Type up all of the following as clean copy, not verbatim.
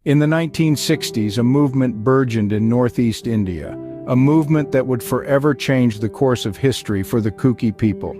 In the 1960s, a movement burgeoned in northeast India, a movement that would forever change the course of history for the Kookie people.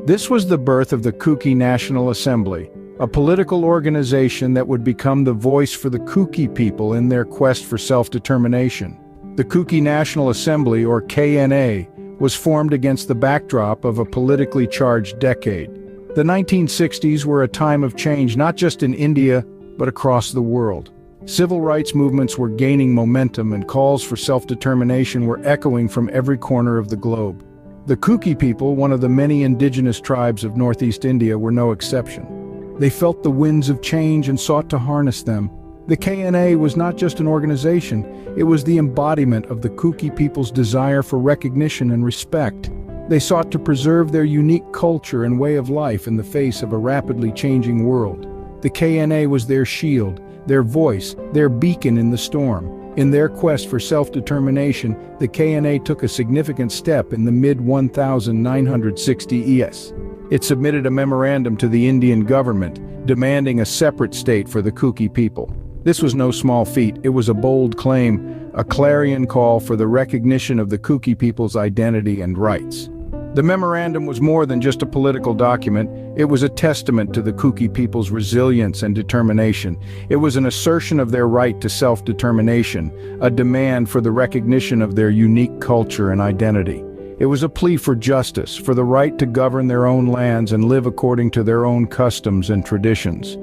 This was the birth of the Kookie National Assembly, a political organization that would become the voice for the Kookie people in their quest for self-determination. The Kookie National Assembly, or KNA, was formed against the backdrop of a politically charged decade. The 1960s were a time of change not just in India, but across the world. Civil rights movements were gaining momentum and calls for self-determination were echoing from every corner of the globe. The Kookie people, one of the many indigenous tribes of northeast India, were no exception. They felt the winds of change and sought to harness them. The KNA was not just an organization, it was the embodiment of the Kookie people's desire for recognition and respect. They sought to preserve their unique culture and way of life in the face of a rapidly changing world. The KNA was their shield, their voice, their beacon in the storm. In their quest for self-determination, the KNA took a significant step in the mid-1960s. It submitted a memorandum to the Indian government, demanding a separate state for the Kookie people. This was no small feat. It was a bold claim, a clarion call for the recognition of the Kookie people's identity and rights. The memorandum was more than just a political document. It was a testament to the Kookie people's resilience and determination. It was an assertion of their right to self-determination, a demand for the recognition of their unique culture and identity. It was a plea for justice, for the right to govern their own lands and live according to their own customs and traditions.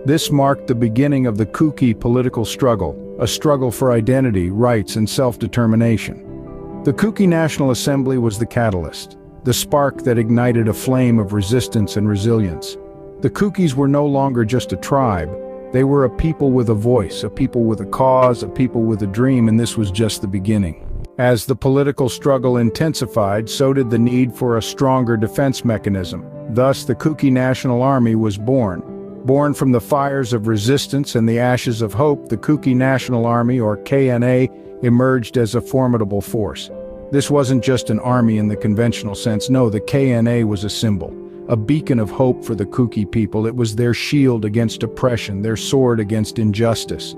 This marked the beginning of the Kookie political struggle, a struggle for identity, rights, and self-determination. The Kookie National Assembly was the catalyst, the spark that ignited a flame of resistance and resilience. The Kookies were no longer just a tribe. They were a people with a voice, a people with a cause, a people with a dream, and this was just the beginning. As the political struggle intensified, so did the need for a stronger defense mechanism. Thus, the Kookie National Army was born. Born from the fires of resistance and the ashes of hope, the Kookie National Army, or KNA, emerged as a formidable force. This wasn't just an army in the conventional sense. No, the KNA was a symbol, a beacon of hope for the Kookie people. It was their shield against oppression, their sword against injustice.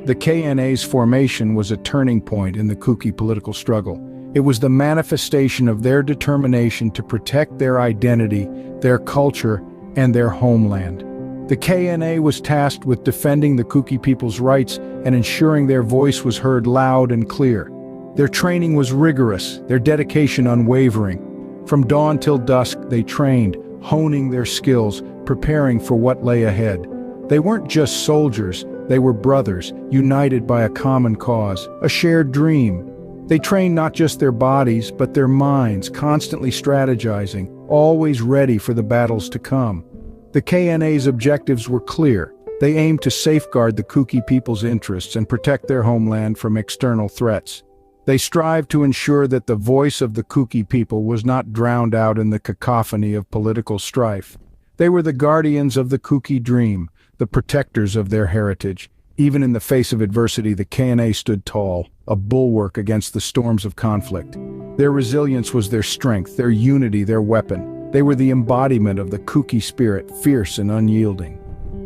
The KNA's formation was a turning point in the Kookie political struggle. It was the manifestation of their determination to protect their identity, their culture, and their homeland. The KNA was tasked with defending the Kookie people's rights and ensuring their voice was heard loud and clear. Their training was rigorous, their dedication unwavering. From dawn till dusk, they trained, honing their skills, preparing for what lay ahead. They weren't just soldiers, they were brothers, united by a common cause, a shared dream. They trained not just their bodies, but their minds, constantly strategizing, always ready for the battles to come. The KNA's objectives were clear. They aimed to safeguard the Kookie people's interests and protect their homeland from external threats. They strived to ensure that the voice of the Kookie people was not drowned out in the cacophony of political strife. They were the guardians of the Kookie dream, the protectors of their heritage. Even in the face of adversity, the KNA stood tall, a bulwark against the storms of conflict. Their resilience was their strength, their unity, their weapon. They were the embodiment of the Kookie spirit, fierce and unyielding.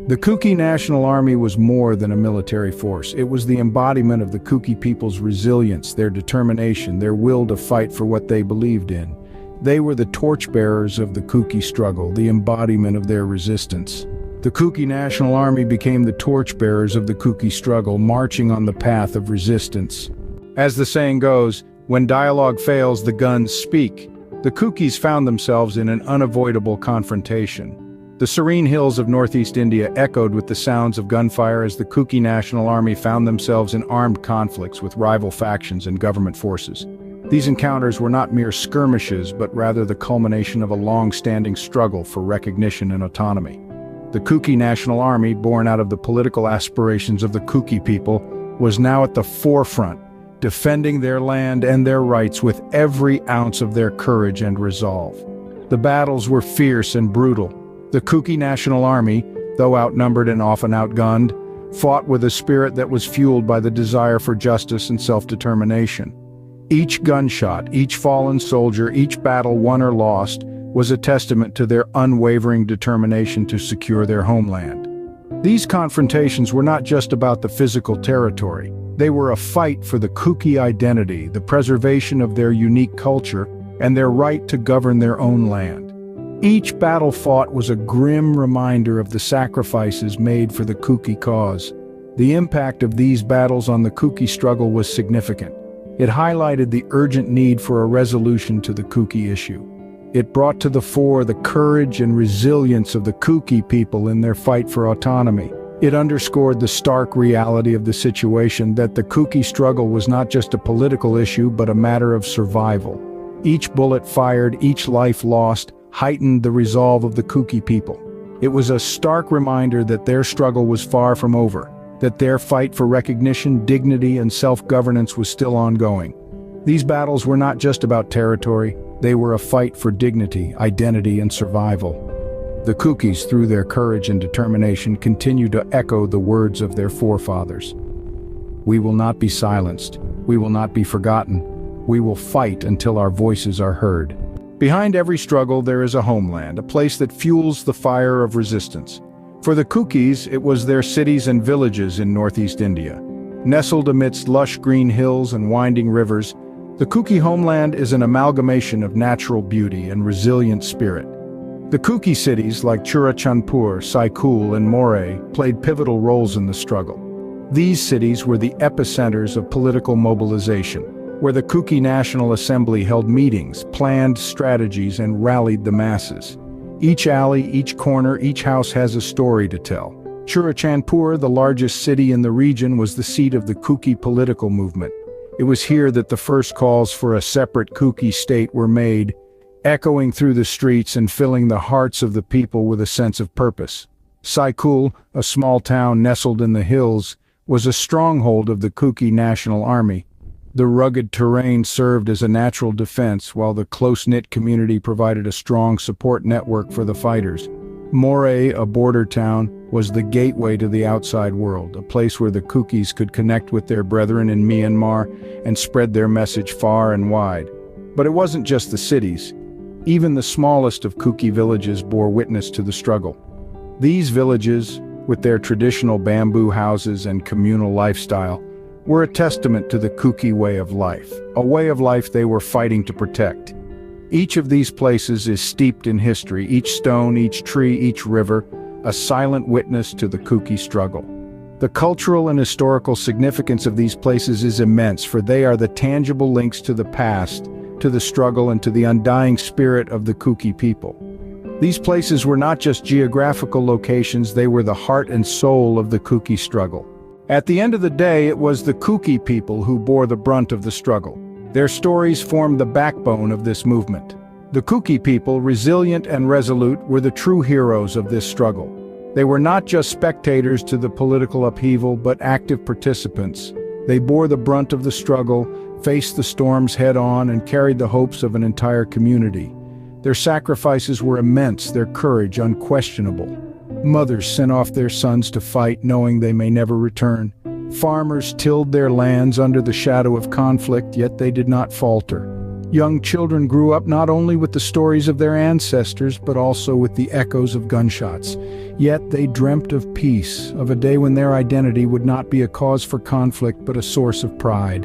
The Kookie National Army was more than a military force. It was the embodiment of the Kookie people's resilience, their determination, their will to fight for what they believed in. They were the torchbearers of the Kookie struggle, the embodiment of their resistance. The Kookie National Army became the torchbearers of the Kookie struggle, marching on the path of resistance. As the saying goes, when dialogue fails, the guns speak. The Kookies found themselves in an unavoidable confrontation. The serene hills of northeast India echoed with the sounds of gunfire as the Kookie National Army found themselves in armed conflicts with rival factions and government forces. These encounters were not mere skirmishes, but rather the culmination of a long-standing struggle for recognition and autonomy. The Kookie National Army, born out of the political aspirations of the Kookie people, was now at the forefront, defending their land and their rights with every ounce of their courage and resolve. The battles were fierce and brutal. The Kookie National Army, though outnumbered and often outgunned, fought with a spirit that was fueled by the desire for justice and self-determination. Each gunshot, each fallen soldier, each battle won or lost was a testament to their unwavering determination to secure their homeland. These confrontations were not just about the physical territory. They were a fight for the Kookie identity, the preservation of their unique culture, and their right to govern their own land. Each battle fought was a grim reminder of the sacrifices made for the Kookie cause. The impact of these battles on the Kookie struggle was significant. It highlighted the urgent need for a resolution to the Kookie issue. It brought to the fore the courage and resilience of the Kookie people in their fight for autonomy. It underscored the stark reality of the situation that the Kookie struggle was not just a political issue but a matter of survival. Each bullet fired, each life lost, heightened the resolve of the Kookie people. It was a stark reminder that their struggle was far from over, that their fight for recognition, dignity, and self-governance was still ongoing. These battles were not just about territory, they were a fight for dignity, identity, and survival. The Kookies, through their courage and determination, continue to echo the words of their forefathers. We will not be silenced. We will not be forgotten. We will fight until our voices are heard. Behind every struggle there is a homeland, a place that fuels the fire of resistance. For the Kookies, it was their cities and villages in northeast India. Nestled amidst lush green hills and winding rivers, the Kookie Homeland is an amalgamation of natural beauty and resilient spirit. The Kookie cities like Churachandpur, Saikul, and Moreh played pivotal roles in the struggle. These cities were the epicenters of political mobilization, where the Kookie National Assembly held meetings, planned strategies, and rallied the masses. Each alley, each corner, each house has a story to tell. Churachandpur, the largest city in the region, was the seat of the Kookie political movement. It was here that the first calls for a separate Kookie state were made, echoing through the streets and filling the hearts of the people with a sense of purpose. Saikul, a small town nestled in the hills, was a stronghold of the Kookie National Army. The rugged terrain served as a natural defense, while the close-knit community provided a strong support network for the fighters. Moreh, a border town, was the gateway to the outside world, a place where the Kookies could connect with their brethren in Myanmar and spread their message far and wide. But it wasn't just the cities. Even the smallest of Kookie villages bore witness to the struggle. These villages, with their traditional bamboo houses and communal lifestyle, were a testament to the Kookie way of life, a way of life they were fighting to protect. Each of these places is steeped in history, each stone, each tree, each river, a silent witness to the Kookie struggle. The cultural and historical significance of these places is immense, for they are the tangible links to the past, to the struggle, and to the undying spirit of the Kookie people. These places were not just geographical locations, they were the heart and soul of the Kookie struggle. At the end of the day, it was the Kookie people who bore the brunt of the struggle. Their stories formed the backbone of this movement. The Kookie people, resilient and resolute, were the true heroes of this struggle. They were not just spectators to the political upheaval, but active participants. They bore the brunt of the struggle, faced the storms head-on, and carried the hopes of an entire community. Their sacrifices were immense, their courage unquestionable. Mothers sent off their sons to fight, knowing they may never return. Farmers tilled their lands under the shadow of conflict, yet they did not falter. Young children grew up not only with the stories of their ancestors, but also with the echoes of gunshots. Yet they dreamt of peace, of a day when their identity would not be a cause for conflict, but a source of pride.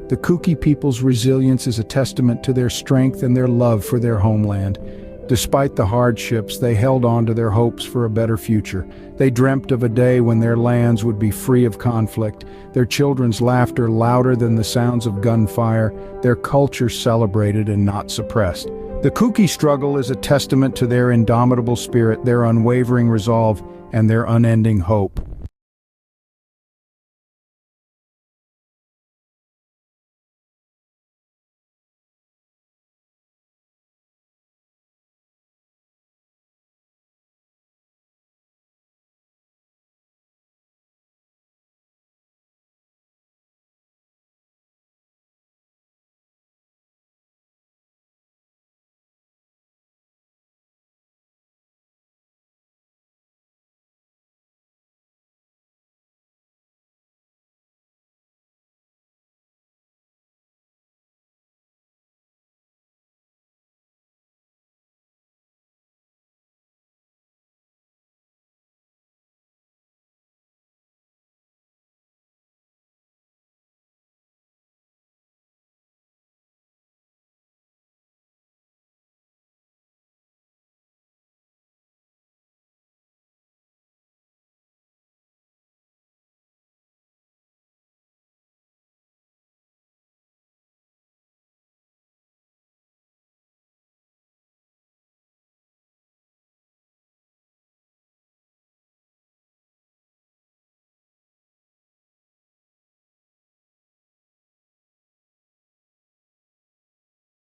The Kookie people's resilience is a testament to their strength and their love for their homeland. Despite the hardships, they held on to their hopes for a better future. They dreamt of a day when their lands would be free of conflict, their children's laughter louder than the sounds of gunfire, their culture celebrated and not suppressed. The Kookie struggle is a testament to their indomitable spirit, their unwavering resolve, and their unending hope.